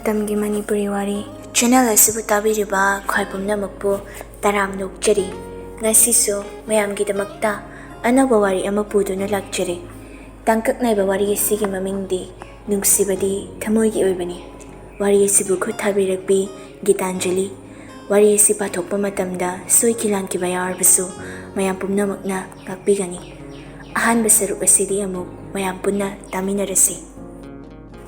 Matamgi Manipuri Wari channel asibu tabiriba khwai pumnamakpu taram nokjari ngasisu mayamgidamakta anaba wari ama puduna lakjari tangkaknaiba wari asigi mamingdi Nungshibadi Thamoigi Oibani wari asibu khuthabirakpi Geetanjali wari asi pathokpa matamda soikilankiba yarbasu mayam pumnamakna ngakpigani ahanba saruk asidi amuk mayam punna taminarasi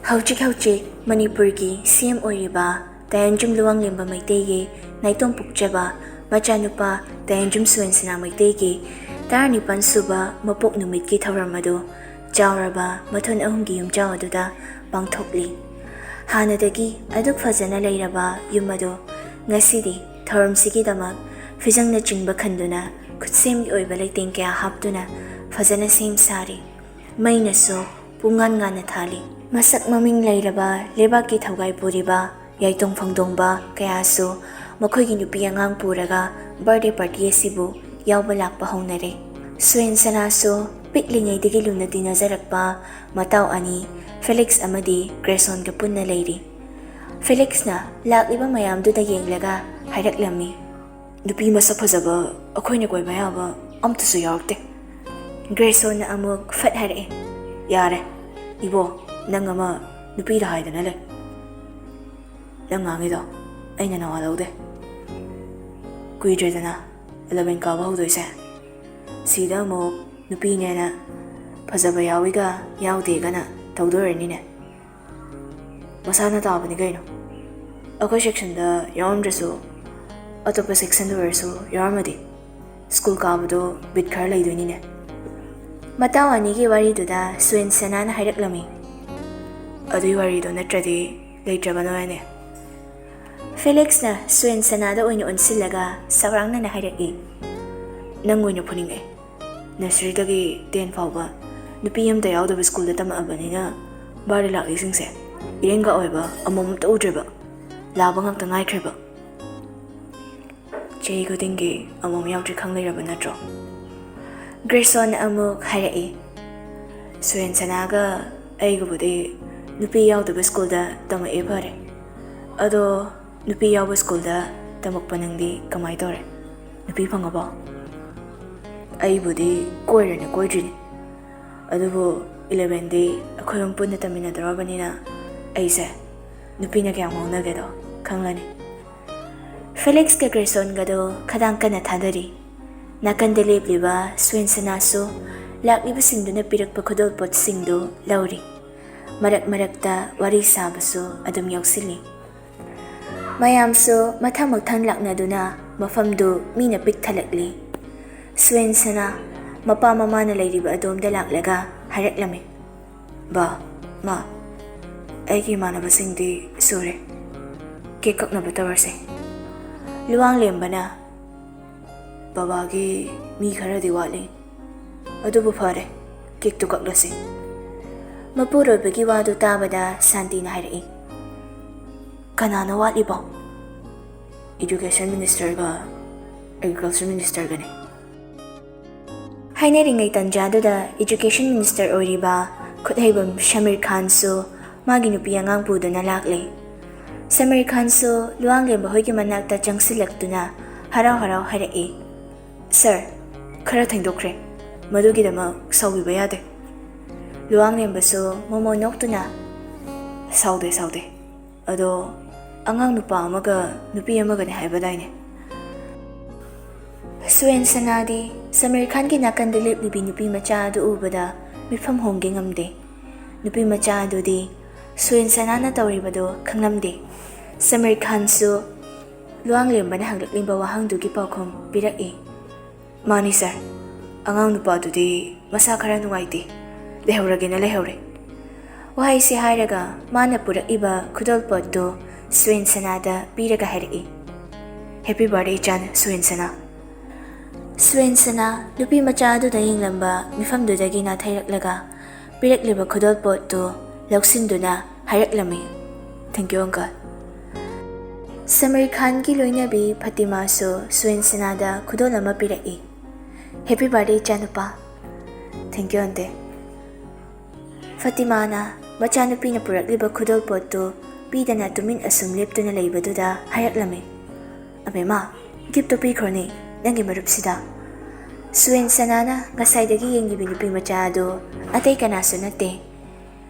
Hauchik Manipurgi CM Oiriba Tayanjum Luang Limba Maitegi Naitong Pukjaba Machanupa Tayanjum Suensana Maitegi Tarani Pansuba Mapok Numit Tauramado Jauraba Maton Ahungi Yumjaw Aduda Bangthokli Hanadagi Aduk Fazana Lairaba Yumado Ngasidi Tauram Sigidamak Fizang na Chingba Kanduna Kutsem Oiba Laiting Kaya Hapduna Fazana Same Sari Maynaso Pungan nga Nathali Masak maming lairaba, lebaki thawgai puriba, yaitong phangdongba, kayaso, makoigi nupi angang puraga, birthday party asibu, yawba lakpa hongnare. Suen sanaso, piklingay digi luna dinazarakpa, mataw ani, Felix amadi, Grayson kapun na lady. Felix na, lakliba mayam duda yenglaga, hayraklami. Nupi masak phazaba, akoy nakoy bayaba, amtaso yawte. Grayson na amuk, fat hare. Yare, ibo. Nang ama nupi rahay na nalay. Nang ngangito, ay nanawalaw de. Kuya na, 11 ka ba hudoy sa? Sida mo, nupi niya na, pazabayawi ka, yawde ka na, tawdorin niya. Masana taba ni kayo. Ako section da, yawam draso, ato pa section da verso, yawamadi. School ka ba do, bidkar lay do niya. Matawa ni ki wari do da, suen sana na hayraklami. Aduy warido natradi laytraba naman Felix na suen sanada oy noon silaga sarang na nahiraki. Nangoy na puning Nursery dagi 10 fawba. Nupiyam tayaw da school da tamaaba nina. Bari laki singse. Iring ka oy ba amom ta udriba. Labang ang tangay triba. Jay ko dingi amom yaw trikang layraba na tro. Grayson na amok hiraki. Suen sanaga ay gubudi nupi yawdaba school da tama pare. Ado nupi yawba school da tamakpa nangdi kamay tore. Nupi pa nga ba? Ay budi koyra na koydri ni. Ado bo 11 di ako yung pun na taminadaraba nina ay sa nupi na kayang mauna gado kanglani. Felix ka Grayson gado kadang ka natadari. Nakandalib liba suen sanaso lakliba singdo na piragpakudol pot singdo lauri. Marak-marakta wari sabaso adum yausili. Mayamso mathamagthan lakna duna mafamdo mina piktalakli. Suen sana mapamama na layriba adum dalaklaga haraklami. Ba, ma, ay manaba singdi sure. Kikak na batawarse. Luwang lemba na. Babagi mi khara diwali. Ado bufare, kik tukak lasi. Mapuro bagi wado tabada santi na harai. Kanana wali ba? Education Minister ga, Agriculture Minister ga ni. Hainay ringay tanjado da Education Minister ori ba kuthaybam Shamir Khan so maginupiyangang pudo na lakli. Samir Khan so luang lemba hoy kimanakta jang silakto na haraw-haraw harai. Sir, kara tangdokre, madugidama sawi bayade. Luang lembaso momonok to na. Saude. Ado, angang nupa amaga, nupi amaga ni haibaday ni. Suen sanadi, sa Amerikan kinakandalip libi nupi machado ubada, mifam hongging amde. Nupi machado di, suen sanana tawribado kangamde. Sa Amerikan so, luang lemba na haglak limba wahang dugi paukom birak Mani sir, angang nupa do di, masakara nungayti. Lehawrage na lehawre. Wahay si Haraga, mana purak iba kudol poddo, suen sanada biraga harai. Happy birthday chan suen sana. Suen sana, lupi machado da yung lamba, mifam do dagi na thayraklaga, birak liba kudol poddo, lauksin do na hayraklami. Thank you uncle. Samir Khan ki loy na bi Fatima so suen sanada kudol lama birai. Happy birthday chan upa. Thank you ante. Fatima na, machanupi na purak liba kudol poddo, pidana tumin asum leptuna leibaduda haraklame. Abema, gift pikrone, nangi marupsida. Sienna ngasaidagi yengibi nupi machado atay kanaso nate.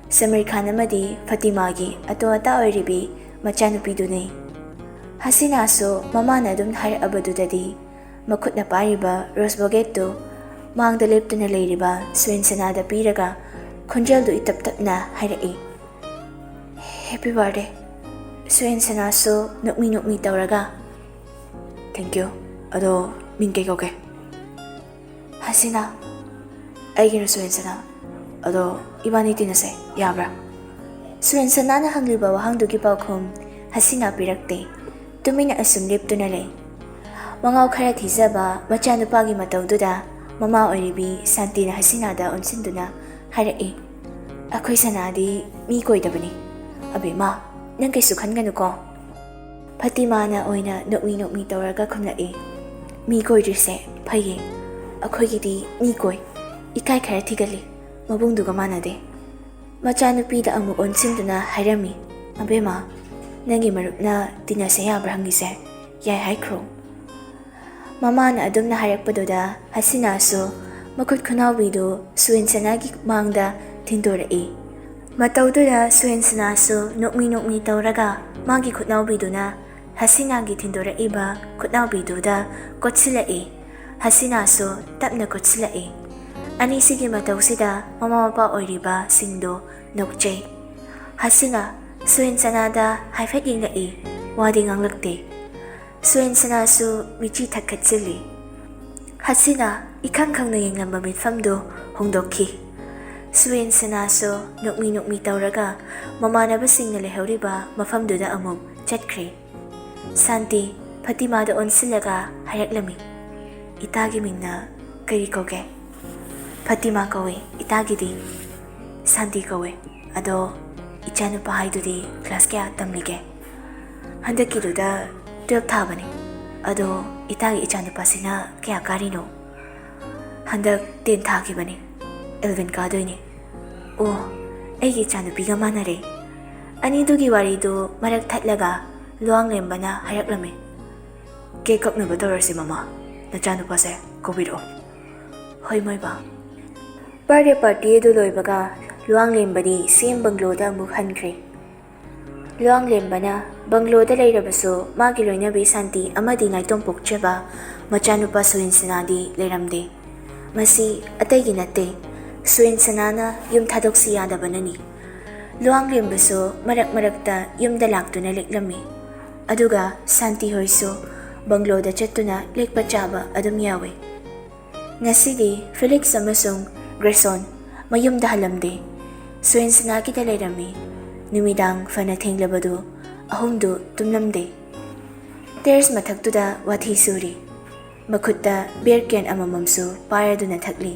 Sa Amerikana madi Fatimagi ato ata oiribi machanupidune. Hasinaso mamana dum har abadudadi makut na pariba rosbogetto mangda leptuna leiriba Sienna da piraga konjel do itap na harai. Happy birthday. Sienna so nukmi tauraga. Thank you. Ado mingke koke. Hasina, aigina Sienna. Ado ibani tinase yabra. Sienna na hangliba wahangdugi paukhum Hasina pirakte. Tumina asum leptuna le. Mangaw khara thizaba machanupagi matawduda mama oiribi Santi na Hasina da unsinduna harai. Akoy sanadi mi koidabani. Abema, nang kaysu khangganu ko. Fatima na oina nukmi tauraga khumlai. Mi koidrise phaye. Akoy gidi mi koi. Ikai khara thigali. Mabungduga manade. Machanupida amuk unsinduna hairami. Abema, nangi marupna tinase yabra hangise. Yai haikro. Mama na adum na harakpaduda Hasina so makut khunawbidu Sienna gi mangda tindorai. Matawduda Sienna so nukmi tauraga magi khutnawbiduna Hasina gi tindoraiba khutnawbiduda kotsilai. Hasina so tapna kotsilai. Anisigi matawsida mama mapa oiriba singdo nokjay. Hasina Sienna da haifet yinglai wadi nganglakte. Sienna so michi thakatsili. Hasina ikang na yenglamba mitfamdo hongdokki. Sienna so nukmi tauraga mamanaba singna lehoriba mafamduda amuk chatkre. Santi Fatima da onsilaga haraklami. Itagi mingna kari koge. Fatima kawe itagidi. Santi kawe ado ichanupa haidudi class kya tamlige. Handakiduda 12 thabani. Ado itagi ichanupa sina kya karino. Handak 10 thakibani. 11 kadoini. Oh, aigi ichanupiga manare. Anidugi waridu marak thatlaga luang lembana haraklame. Ke kaknaba torasi mama. Nachanupa se kobiro. Hoy moiba. Birthday party edu loibaga luang lembadi same banglo da amuk hankre. Luang lembana banglo da leirabaso magi loinabi Santi amadi ngaitom pokcheba machanupa Sienna di leiramde. Masi ataygi natte Sienna na yum thadoksi yadabanani. Luang lembaso marakta yum dalaktuna leklami. Aduga Santi hoiso banglo da chattuna lekpa chaba adum yawe. Ngasidi Felix amasong Grayson mayum da halamde. Sienna kita leirami. Numidang fana thenglabadu ahumdu tumlamde. Tears mathaktuda wathi suri. Makutta bearcan amamamso paraduna thakli.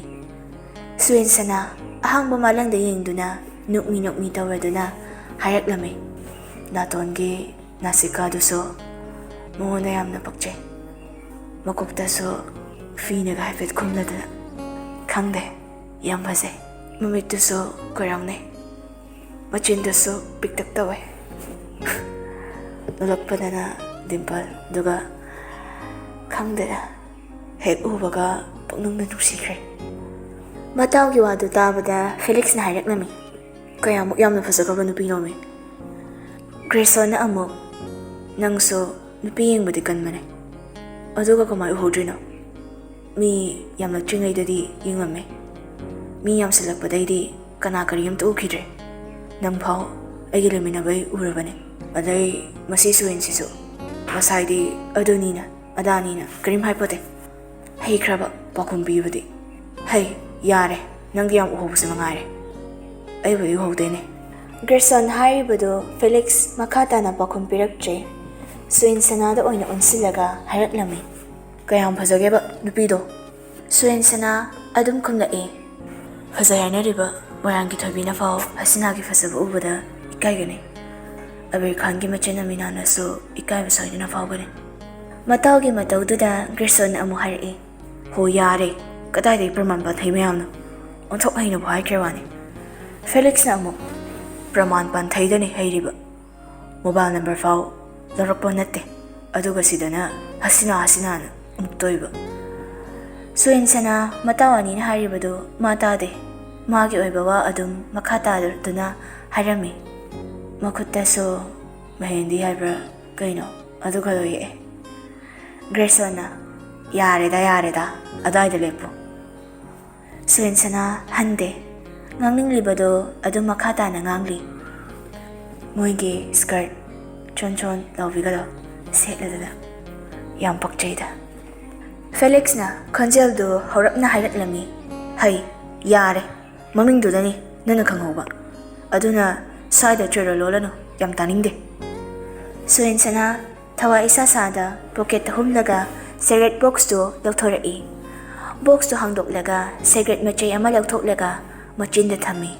Sienna ahangba malangda yengduna nukmi tawraduna haraklame. Natongi nasikaduso mongoda yamna pakche. Makuptaso finaga haifet khumladuna. Khangde yam phase. Mamittuso korawngne. Machindaso piktak tawe. Nulakpadana dimple duga khangdena hek ubaga paknungna nuksikre. Matawgi wadu tabada Felix na haraklami. Kaya yamna phasagaba nupi nomi. Grayson na amuk nangso nupi yengbadi kanmane. Aduga kamay uhodrino. Mi yamnak chingay yingame. Mi yam silakpadaydi kanakari yam tuukidre. Nang pao ay gilaminabay urabane. Aday masisuin siso. Masaydi adonina, adanina, karim haipote. Hay kraba pakumbibadi. Hay, yare, nang diyam uhobus na mangare. Ay ba uhobdene. Grayson haribado Felix makata na pakumpirakche. Sienna da oina unsilaga haraklami. Kaya ang phasage ba nupido. Sienna adum kumlae. Phasayana riba moyanggi thobi na fao Hasinagi phasaba ubada ikaigane. Abir Khangi machina minana so ikai basoy na fao gane. Matawgi matawduda Grayson amu harai. Ho yare kadai day praman ba thay mayam no. Onthok hay na buhay kirwani. Felix na amu praman pan thay dani hay riba. Mobile number ꯐꯥꯎ ꯂꯧꯔꯛꯄ ꯅꯠꯇꯦ ꯑꯗꯨꯒ ꯁꯤꯗꯅ ꯍꯁꯤꯅꯥꯅ ꯑꯃꯨꯛ ꯇꯣꯏꯕ ꯁꯨꯏꯟꯁꯅ ꯃꯇꯥꯎ ꯑꯅꯤꯅ ꯍꯥꯏꯔꯤꯕꯗꯨ ꯃꯥ ꯇꯥꯗꯦ ꯃꯥꯒꯤ ꯑꯣꯏꯕ ꯋꯥ ꯑꯗꯨꯝ ꯃꯈꯥ ꯇꯥꯗꯨꯅ ꯍꯥꯏꯔꯝꯃꯤ ꯃꯈꯨꯠꯇꯁꯨ ꯃꯍꯦꯟꯗꯤ ꯍꯥꯏꯕ꯭ꯔꯥ ꯀꯩꯅꯣ ꯑꯗꯨꯒ ꯌꯦꯛꯑꯦ ꯒ꯭ꯔꯦꯁꯣꯟꯅ ꯌꯥꯔꯦꯗ ꯑꯗ꯭ꯋꯥꯏꯗ ꯂꯦꯞꯄꯨ ꯁꯨꯏꯟꯁꯅ ꯍꯟꯗꯦ ꯉꯥꯡꯅꯤꯡꯂꯤꯕꯗꯣ ꯑꯗꯨꯝ ꯃꯈꯥ ꯇꯥꯅ ꯉꯥꯡꯂꯤ ꯃꯣꯏꯒꯤ ꯁ꯭ꯀꯔꯠ ꯆꯣꯟ ꯂꯥꯎꯕꯤꯒꯗꯣ ꯁꯦꯠꯂꯗꯅ ꯌꯥꯝ ꯄꯛꯆꯩꯗ ꯐꯦꯂꯤꯛꯁꯅ ꯈꯣꯟꯖꯦꯜꯗꯨ ꯍꯧꯔꯞꯅ ꯍꯥꯏꯔꯛꯂꯝꯃꯤ ꯍꯩ ꯌꯥꯔꯦ ꯃꯃꯤꯡꯗꯨꯗꯅꯤ ꯅꯪꯅ ꯈꯪꯍꯧꯕ ꯑꯗꯨꯅ ꯁ꯭ꯋꯥꯏꯗ ꯆꯣꯏꯔꯣ ꯂꯣꯜꯂꯅꯨ ꯌꯥꯝ ꯇꯥꯅꯤꯡꯗꯦ ꯁꯨꯏꯟꯁꯅ ꯊꯋꯥꯏ ꯏꯁꯥ ꯁꯥꯗ ꯄꯣꯀꯦꯠꯇ ꯍꯨꯝꯂꯒ ꯁꯤꯒꯔꯦꯠ ꯕꯣꯛꯁꯇꯨ ꯂꯧꯊꯣꯔꯛꯏ ꯕꯣꯛꯁꯇꯨ ꯍꯥꯡꯗꯣꯛꯂꯒ ꯁꯤꯒꯔꯦꯠ ꯃꯆꯩ ꯑꯃ ꯂꯧꯊꯣꯛꯂꯒ ꯃꯆꯤꯟꯗ ꯊꯝꯃꯤ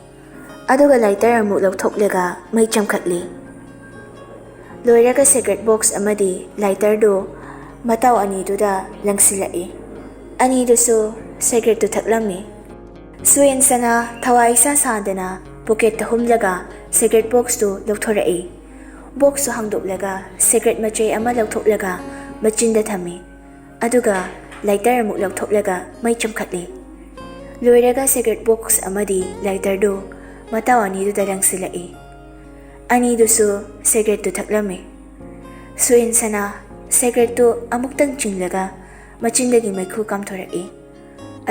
ꯑꯗꯨꯒ ꯂꯥꯏꯇꯔ ꯑꯃꯨꯛ ꯂꯧꯊꯣꯛꯂꯒ ꯃꯩ ꯆꯝꯈꯠꯂꯤ ꯂꯣꯏꯔꯒ ꯁꯤꯒꯔꯦꯠ ꯕꯣꯛꯁ ꯑꯃꯗꯤ ꯂꯥꯏꯇꯔꯗꯨ ꯃꯇꯥꯎ ꯑꯅꯤꯗꯨꯗ ꯂꯪꯁꯤꯜꯂꯛꯏ ꯑꯅꯤꯗꯨꯁꯨ ꯁꯤꯒꯔꯦꯠꯇꯨ ꯊꯛꯂꯝꯃꯤ ꯁꯨꯏꯟꯁꯅ ꯊꯋꯥꯏ ꯏꯁꯥ ꯁꯥꯗꯅ ꯄꯣꯀꯦꯠꯇ ꯍꯨꯝꯂꯒ ꯁꯤꯒꯔꯦꯠ ꯕꯣꯛꯁꯇꯨ ꯂꯧꯊꯣꯔꯛꯏ ꯕꯣꯛꯁꯇꯨ ꯍꯥꯡꯗꯣꯛꯂꯒ ꯁꯤꯒꯔꯦꯠ ꯃꯆꯩ ꯑꯃ ꯂꯧꯊꯣꯛꯂꯒ ꯃꯆꯤꯟꯗ ꯊꯝꯃꯤ ꯑꯗꯨꯒ ꯂꯥꯏꯇꯔ ꯑꯃꯨꯛ ꯂꯧꯊꯣꯛꯂꯒ ꯃꯩ ꯆꯝꯈꯠꯂꯤ ꯂꯣꯏꯔꯒ ꯁꯤꯒꯔꯦꯠ ꯕꯣꯛꯁ ꯑꯃꯗꯤ ꯂꯥꯏꯇꯔꯗꯨ ꯃꯇꯥꯎ ꯑꯅꯤꯗꯨꯗ ꯂꯪꯁꯤꯜꯂꯛꯏ ꯑꯅꯤꯗꯨꯁꯨ ꯁꯤꯒꯔꯦꯠꯇꯨ ꯊꯛꯂꯝꯃꯤ ꯁꯨꯏꯟꯁꯅ ꯁꯤꯒꯔꯦꯠꯇꯨ ꯑꯃꯨꯛꯇꯪ ꯆꯤꯡꯂꯒ ꯃꯆꯤꯟꯗꯒꯤ ꯃꯩꯈꯨ ꯀꯥꯝꯊꯣꯔꯛꯏ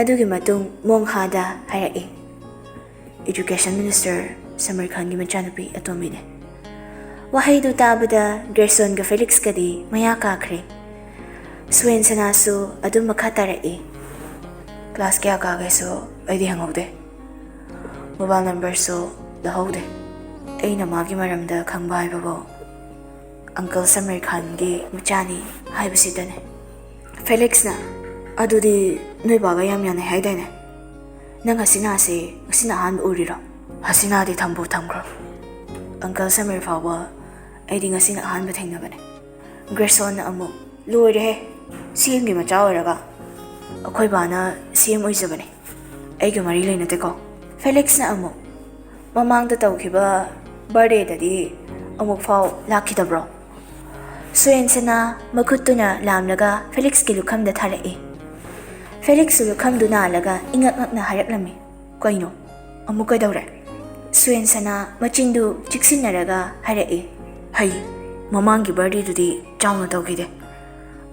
ꯑꯗꯨꯒꯤ ꯃꯇꯨꯡ ꯃꯣꯡꯍꯥꯗ ꯍꯥꯏꯔꯛꯏ ꯏꯗꯨꯀꯦꯁꯟ ꯃꯤꯅꯤꯁꯇꯔ ꯁꯃꯤꯔ ꯈꯥꯟꯒꯤ ꯃꯆꯥꯅꯨꯄꯤ ꯑꯇꯣꯝꯕꯤꯅꯦ ꯋꯥꯍꯩꯗꯨ ꯇꯥꯕꯗ ꯒ꯭ꯔꯦꯁꯣꯟꯒ ꯐꯦꯂꯤꯛꯁꯀꯗꯤ ꯃꯌꯥ ꯀꯥꯈ꯭ꯔꯦ ꯁꯨꯏꯟꯁꯅꯥꯁꯨ ꯑꯗꯨꯝ ꯃꯈꯥ ꯇꯥꯔꯛꯏ ꯀ꯭ꯂꯥꯁ ꯀꯌꯥ ꯀꯥꯒꯦꯁꯨ ꯑꯩꯗꯤ ꯍꯪꯍꯧꯗꯦ ꯃꯣꯕꯥꯏꯜ ꯅꯝꯕꯔꯁꯨ ꯂꯧꯍꯧꯗꯦ ꯑꯩꯅ ꯃꯥꯒꯤ ꯃꯔꯝꯗ ꯈꯪꯕ ꯍꯥꯏꯕꯕꯨ ꯑꯪꯀꯜ ꯁꯃꯤꯔ ꯈꯥꯟꯒꯤ ꯃꯆꯥꯅꯤ ꯍꯥꯏꯕꯁꯤꯗꯅꯦ ꯐꯦꯂꯤꯛꯁꯅ ꯑꯗꯨꯗꯤ ꯅꯣꯏ ꯕꯥꯒ ꯌꯥꯝ ꯌꯥꯅꯩ ꯍꯥꯏꯗꯥꯏꯅꯦ ꯅꯪ ꯍꯁꯤꯅꯥꯁꯦ ꯉꯁꯤꯅ ꯑꯍꯥꯟꯕ ꯎꯔꯤꯔꯣ ꯍꯁꯤꯅꯥꯗꯤ ꯊꯝꯈ꯭ꯔꯣ ꯑꯪꯀꯜ ꯁꯃꯤꯔ ꯐꯥꯎꯕ ꯑꯩꯗꯤ ꯉꯁꯤꯅ ꯑꯍꯥꯟꯕ ꯊꯦꯡꯅꯕꯅꯦ ꯒ꯭ꯔꯦꯁꯣꯟꯅ ꯑꯃꯨꯛ ꯂꯣꯏꯔꯦꯍꯦ ꯁꯤꯑꯦꯝꯒꯤ ꯃꯆꯥ ꯑꯣꯏꯔꯒ ꯑꯩꯈꯣꯏ ꯕꯥꯅ ꯁꯤꯑꯦꯝ ꯑꯣꯏꯖꯕꯅꯦ ꯑꯩꯒ ꯃꯔꯤ ꯂꯩꯅꯗꯦꯀꯣ ꯐꯦꯂꯤꯛꯁꯅ ꯑꯃꯨꯛ ꯃꯃꯥꯡꯗ ꯇꯧꯈꯤꯕ ꯕꯥꯔꯗꯦꯗꯗꯤ ꯑꯃꯨꯛ ꯐꯥꯎ ꯂꯥꯛꯈꯤꯗꯕ꯭ꯔꯣ ꯁꯨꯏꯟꯁꯅ ꯃꯈꯨꯠꯇꯨꯅ ꯂꯥꯝꯂꯒ ꯐꯦꯂꯤꯛꯁꯀꯤ ꯂꯨꯈꯝꯗ ꯊꯥꯔꯛꯏ ꯐꯦꯂꯤꯛꯁꯁꯨ ꯂꯨꯈꯝꯗꯨ ꯅꯥꯜꯂꯒ ꯏꯉꯛ ꯉꯛꯅ ꯍꯥꯏꯔꯛꯂꯝꯃꯤ ꯀꯩꯅꯣ ꯑꯃꯨꯛ ꯀꯩꯗꯧꯔꯦ ꯁꯨꯏꯟꯁꯅ ꯃꯆꯤꯟꯗꯨ ꯆꯤꯛꯁꯤꯟꯅꯔꯒ ꯍꯥꯏꯔꯛꯏ ꯍꯩ ꯃꯃꯥꯡꯒꯤ ꯕꯥꯔꯗꯦꯗꯨꯗꯤ ꯆꯥꯎꯅ ꯇꯧꯈꯤꯗꯦ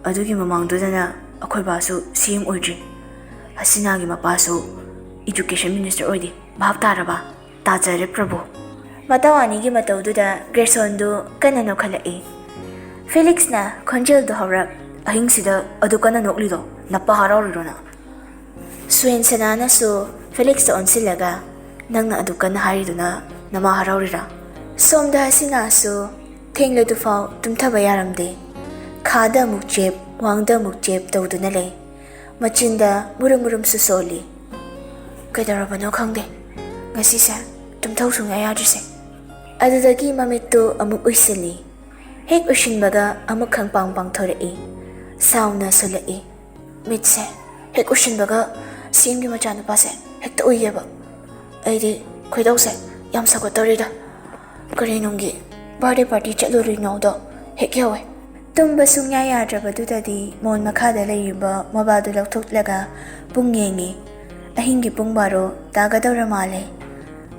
ꯑꯗꯨꯒꯤ ꯃꯃꯥꯡꯗꯨꯗꯅ ꯑꯩꯈꯣꯏ ꯕꯥꯁꯨ ꯁꯤꯑꯦꯝ ꯑꯣꯏꯗ꯭ꯔꯤ ꯍꯁꯤꯅꯥꯒꯤ ꯃꯄꯥꯁꯨ ꯏꯗꯨꯀꯦꯁꯟ ꯃꯤꯅꯤꯁꯇꯔ ꯑꯣꯏꯗꯦ ꯚꯥꯞ ꯇꯥꯔꯕ ꯇꯥꯖꯔꯦ ꯄ꯭ꯔꯚꯨ ꯃꯇꯥꯎ ꯑꯅꯤꯒꯤ ꯃꯇꯧꯗꯨꯗ ꯒ꯭ꯔꯦꯁꯣꯟꯗꯨ ꯀꯟꯅ ꯅꯣꯛꯈꯠꯂꯛꯏ ꯐꯦꯂꯤꯛꯁꯅ ꯈꯣꯟꯖꯦꯜꯗꯨ ꯍꯧꯔꯞ ꯑꯍꯤꯡꯁꯤꯗ ꯑꯗꯨ ꯀꯟꯅ ꯅꯣꯛꯂꯤꯗꯣ ꯅꯞꯄ ꯍꯔꯥꯎꯔꯤꯔꯣꯅ ꯁꯨꯏꯟꯁꯅꯥꯅꯁꯨ ꯐꯦꯂꯤꯛꯁꯇ ꯑꯣꯟꯁꯤꯜꯂꯒ ꯅꯪꯅ ꯑꯗꯨ ꯀꯟꯅ ꯍꯥꯏꯔꯤꯗꯨꯅ ꯅꯃꯥ ꯍꯔꯥꯎꯔꯤꯔꯥ ꯁꯣꯝꯗ ꯍꯁꯤꯅꯥꯁꯨ ꯊꯦꯡꯂꯗꯨꯐꯥꯎ ꯇꯨꯝꯊꯕ ꯌꯥꯔꯝꯗꯦ ꯈꯥꯗ ꯑꯃꯨꯛ ꯆꯦꯞ ꯋꯥꯡꯗ ꯑꯃꯨꯛ ꯆꯦꯞ ꯇꯧꯗꯨꯅ ꯂꯩ ꯃꯆꯤꯟꯗ ꯃꯨꯔꯨꯝꯁꯨ ꯁꯣꯜꯂꯤ ꯀꯩꯗꯧꯔꯕꯅꯣ ꯈꯪꯗꯦ ꯉꯁꯤꯁꯦ ꯇꯨꯝꯊꯧ ꯁꯨꯡꯌꯥ ꯌꯥꯗ꯭ꯔꯤꯁꯦ ꯑꯗꯨꯗꯒꯤ ꯃꯃꯤꯠꯇꯨ ꯑꯃꯨꯛ ꯎꯏꯁꯤꯜꯂꯤ ꯍꯦꯛ ꯎꯏꯁꯤꯟꯕꯒ ꯑꯃꯨꯛ ꯈꯪꯄꯥꯡ ꯄꯥꯡꯊꯣꯔꯛꯏ ꯁꯥꯎꯅ ꯁꯨꯜꯂꯛꯏ ꯃꯤꯠꯁꯦ ꯍꯦꯛ ꯎꯏꯁꯤꯟꯕꯒ ꯁꯤꯑꯦꯝꯒꯤ ꯃꯆꯥꯅꯨꯄꯥꯁꯦ ꯍꯦꯛꯇ ꯎꯏꯌꯦꯕ ꯑꯩꯗꯤ ꯈꯣꯏꯗꯧꯁꯦ ꯌꯥꯝ ꯁꯥꯎꯒꯠꯇꯧꯔꯤꯗ ꯀꯔꯤꯅꯨꯡꯒꯤ ꯕꯥꯔꯗꯦ ꯄꯥꯔꯇꯤ ꯆꯠꯂꯨꯔꯤꯅꯣꯗꯣ ꯍꯦꯛ ꯌꯧꯋꯦ ꯇꯨꯝꯕ ꯁꯨꯡꯌꯥ ꯌꯥꯗ꯭ꯔꯕꯗꯨꯗꯗꯤ ꯃꯣꯟ ꯃꯈꯥꯗ ꯂꯩꯔꯤꯕ ꯃꯣꯕꯥꯏꯜꯗꯨ ꯂꯧꯊꯣꯛꯂꯒ ꯄꯨꯡ ꯌꯦꯡꯉꯤ ꯑꯍꯤꯡꯒꯤ ꯄꯨꯡ 12 ꯇꯥꯒꯗꯧꯔ ꯃꯥꯜꯂꯦ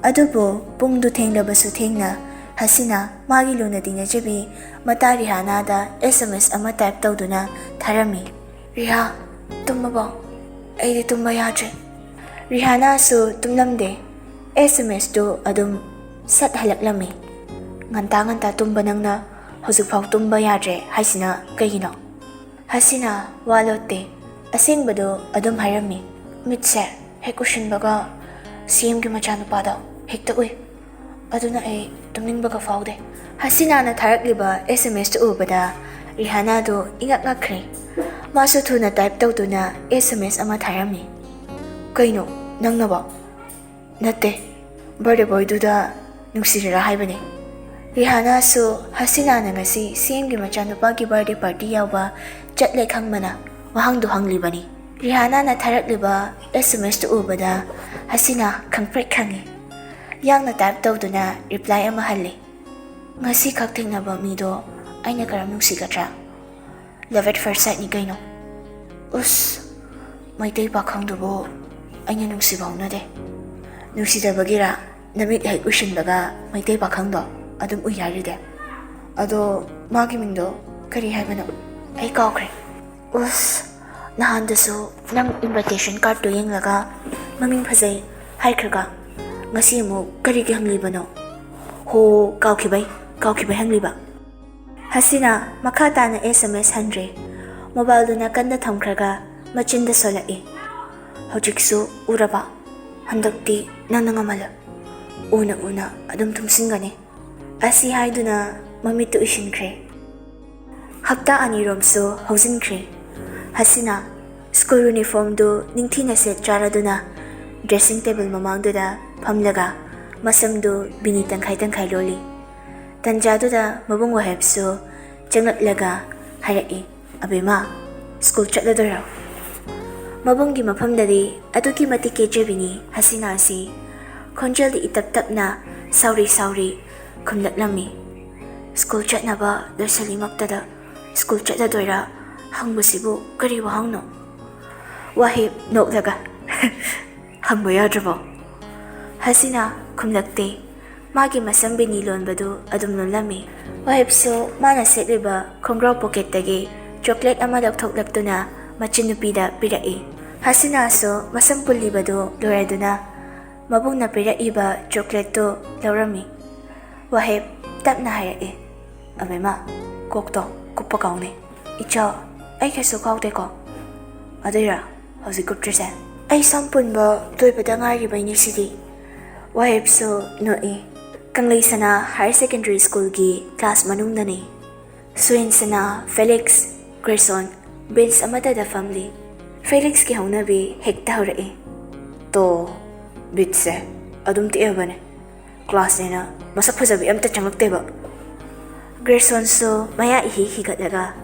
ꯑꯗꯨꯕꯨ ꯄꯨꯡꯗꯨ ꯊꯦꯡꯂꯕꯁꯨ ꯊꯦꯡꯅ ꯍꯁꯤꯅꯥ ꯃꯥꯒꯤ ꯂꯨꯅ ꯇꯤꯟꯅꯖꯕꯤ ꯃꯇꯥ ꯔꯤꯍꯥꯅꯥꯗ SMS ꯑꯃ ꯇꯥꯏꯞ ꯇꯧꯗꯨꯅ ꯊꯥꯔꯝꯃꯤ ꯔꯤꯍꯥ ꯇꯨꯝꯃꯕꯣ ꯑꯩꯗꯤ ꯇꯨꯝꯕ ꯌꯥꯗ꯭ꯔꯦ ꯔꯤꯍꯥꯅꯥꯁꯨ ꯇꯨꯝꯂꯝꯗꯦ SMSꯇꯨ ꯑꯗꯨꯝ ꯁꯠ ꯍꯜꯂꯛꯂꯝꯃꯤ ꯉꯟꯇꯥ ꯇꯨꯝꯕ ꯅꯪꯅ ꯍꯧꯖꯤꯛꯐꯥꯎ ꯇꯨꯝꯕ ꯌꯥꯗ꯭ꯔꯦ ꯍꯥꯏꯁꯤꯅ ꯀꯩꯒꯤꯅꯣ ꯍꯁꯤꯅꯥ ꯋꯥ ꯂꯣꯠꯇꯦ ꯑꯁꯦꯡꯕꯗꯨ ꯑꯗꯨꯝ ꯍꯥꯏꯔꯝꯃꯤ ꯃꯤꯠꯁꯦ ꯍꯦꯛ ꯎꯏꯁꯤꯟꯕꯒ ꯁꯤꯑꯦꯝꯒꯤ ꯃꯆꯥꯅꯨꯄꯥꯗꯣ ꯍꯦꯛꯇ ꯎꯏ ꯑꯗꯨꯅ ꯑꯩ ꯇꯨꯝꯅꯤꯡꯕꯒ ꯐꯥꯎꯗꯦ ꯍꯁꯤꯅꯥꯅ ꯊꯥꯔꯛꯂꯤꯕ SMSꯇꯨ ꯎꯕꯗ ꯔꯤꯍꯥꯅꯥꯗꯨ ꯏꯉꯛ ꯉꯛꯈ꯭ꯔꯦ ꯃꯥꯁꯨ ꯊꯨꯅ ꯇꯥꯏꯞ ꯇꯧꯗꯨꯅ SMS ꯑꯃ ꯊꯥꯔꯝꯃꯤ ꯀꯩꯅꯣ ꯅꯪꯅꯕꯣ ꯅꯠꯇꯦ ꯕꯥꯔꯗꯦ ꯕꯣꯏꯗꯨꯗ ꯅꯨꯡꯁꯤꯔꯔꯥ ꯍꯥꯏꯕꯅꯤ ꯔꯤꯍꯥꯅꯥꯁꯨ ꯍꯁꯤꯅꯥꯅ ꯉꯁꯤ ꯁꯤꯑꯦꯝꯒꯤ ꯃꯆꯥꯅꯨꯄꯥꯒꯤ ꯕꯥꯔꯗꯦ ꯄꯥꯔꯇꯤ ꯌꯥꯎꯕ ꯆꯠꯂꯦ ꯈꯪꯕꯅ ꯋꯥꯍꯪꯗꯨ ꯍꯪꯂꯤꯕꯅꯤ ꯔꯤꯍꯥꯅꯥꯅ ꯊꯥꯔꯛꯂꯤꯕ SMSꯇꯨ ꯎꯕꯗ ꯍꯁꯤꯅꯥ ꯈꯪꯄ꯭ꯔꯦꯛ ꯈꯪꯉꯤ ꯌꯥꯡꯅ ꯇꯥꯏꯞ ꯇꯧꯗꯨꯅ ꯔꯤꯄ꯭ꯂꯥꯏ ꯑꯃ ꯍꯜꯂꯤ Ngasi khak thengnaba mido aina karam nungsigatra. Love at first sight ni kaino. Us maitay pakhangdubo aina nungsibawnade. Nungsidabagira namit hek usinbaga maitay pakhangdo adum uyaride. Ado magi mingdo kari haibano ay kaukre. Us nahandasu nang invitation card to yenglaga maming phajai haikhraga ngasi mu kari gi hanglibano ho kaukibay hangliba. Hasina makha tana SMS handre mobile duna kanda thamkhraga machinda solai. Hojiksu uraba handakti nanangamala una adum tumsingani. Asi haiduna mamitu ishinkre. Hapta aniromso hausinkre. Hasina school uniform do ningthina set charaduna dressing table mamangduda phamlaga masamdu bini tangkhai loli. Tanjaduda mabung wahebso changlatlaga harai abema school chatladora. Mabunggi maphamdadi aduki matike jebini hasina asi khonjal di itap-tapna sauri khumlatlami. School chatnaba darsalimaktada school chatladora hangbasibu kari wahangno. Wahib nokdaga hangbo yadrabo. Hasina khumlakte magi masambini lonbadu adum nolami. Wahibso mana setliba khongraw pocket tagi chocolate ama lakthoklaktuna machinupida pirai. Hasina so masampulibadu loraduna mabung na piraiba chocolate to laurami. Wahib tapna harai abema kokto kupakauni. Icha ay kaso kaute ko. Adira hausi kuptrese. Ay sampunba toibada ngariba inisidi. Wahibso noi kanglay sana higher secondary school gi class manungdani. Suin sana Felix, Gerson, Vince amadada family. Felix ki haunabi hekta hurai. To bitse adum tiabane. Class nina masak phajabi amta changakteba. Gerson so maya higatlaga.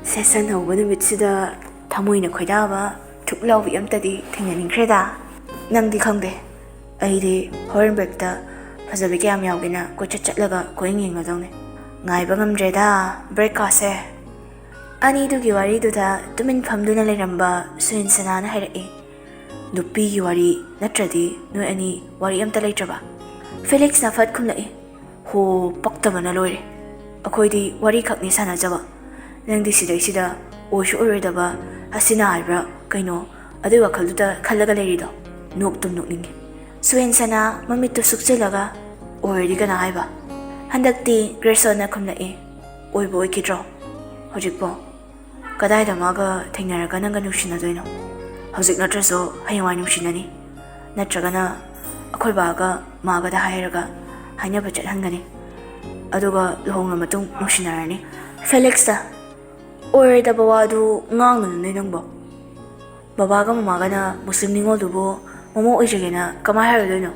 Session hauba numitsidda thamoina khoidaba thuklaubi amtadi thengnaninkreda. Nangdi khangde aidi horen breakta phajabi kyam yaugina kochat chatlaga koing yengladawne. Ngaiba ngamdreda break kase. Ani dugi wari duda tumin phamduna leiramba suin sanana hairai. Nupi gi wari natradi noi ani wari amta leitraba. Felix na fat khumlai. Ho paktabana loire. Akoidi wari khakni sanajaba. Nangdi sida oishu oirodaba hasina haibra kaino adu wakhalduda khallaga leirido noktum nokningi. Suin sana mamitu sukchilaga oirdi kana haiba. Handakti Gerson na khumlai. Oibo oikidro. Hojikpo kadaida maga thengnaraga nanga nushinadoino. Hojik natraso hayawai nushinani. Natragana akhoi baga maga da hairaga hainaba chathangani. Aduga luhongna matung nushinarani. Felix da oirda bawadu ngangnanu nangbo. Babaga mamagana Muslim ningoldubo momo oijagena kamai hairodoino.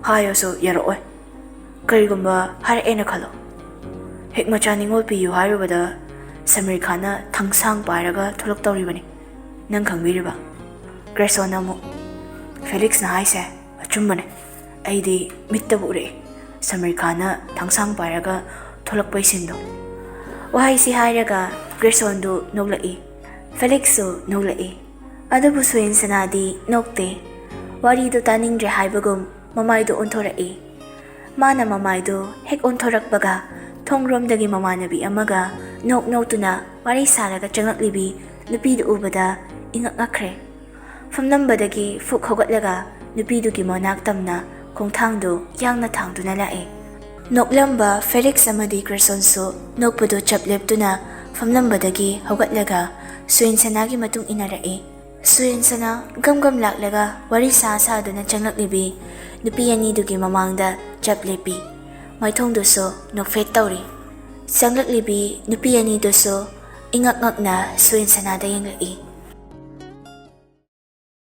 Hayoso yaroi. Karigumba haraena khalo. Hek macha ningol piyu hairubada Samir Khana thangsang pairaga tholok tawribani. Nang khangbiriba. Gerson amu Felix na haise achumbane. Aidi mittabu ure. Samir Khana thangsang pairaga tholok paisindo. Wahai si hairaga Gerson do noglai. Felix so noglai. Adabu suin sanadi nokte. Wari do taningdre haibagum mamai do onthorai. Mana mamai do hek onthorakbaga thongromdagi mamanabi amaga noknotuna wari saraga changaklibi nupi do ubada ingakakre. Famnambadagi fuk hogatlaga nupi do gi monak tamna kongthangdo yangna thangduna lae. Noklamba Felix amadi Gerson so nokpado chapleptuna famlambadagi hogatlaga suin sanagi matung inarai. Suin sana gam laklaga wari sa-duna changlaklibi nupi ani dugi mamangda chaplepi. Maithongdo so nokfet tawri. Changlaklibi nupi ani do so ingak-ngakna suin sanada yenglai.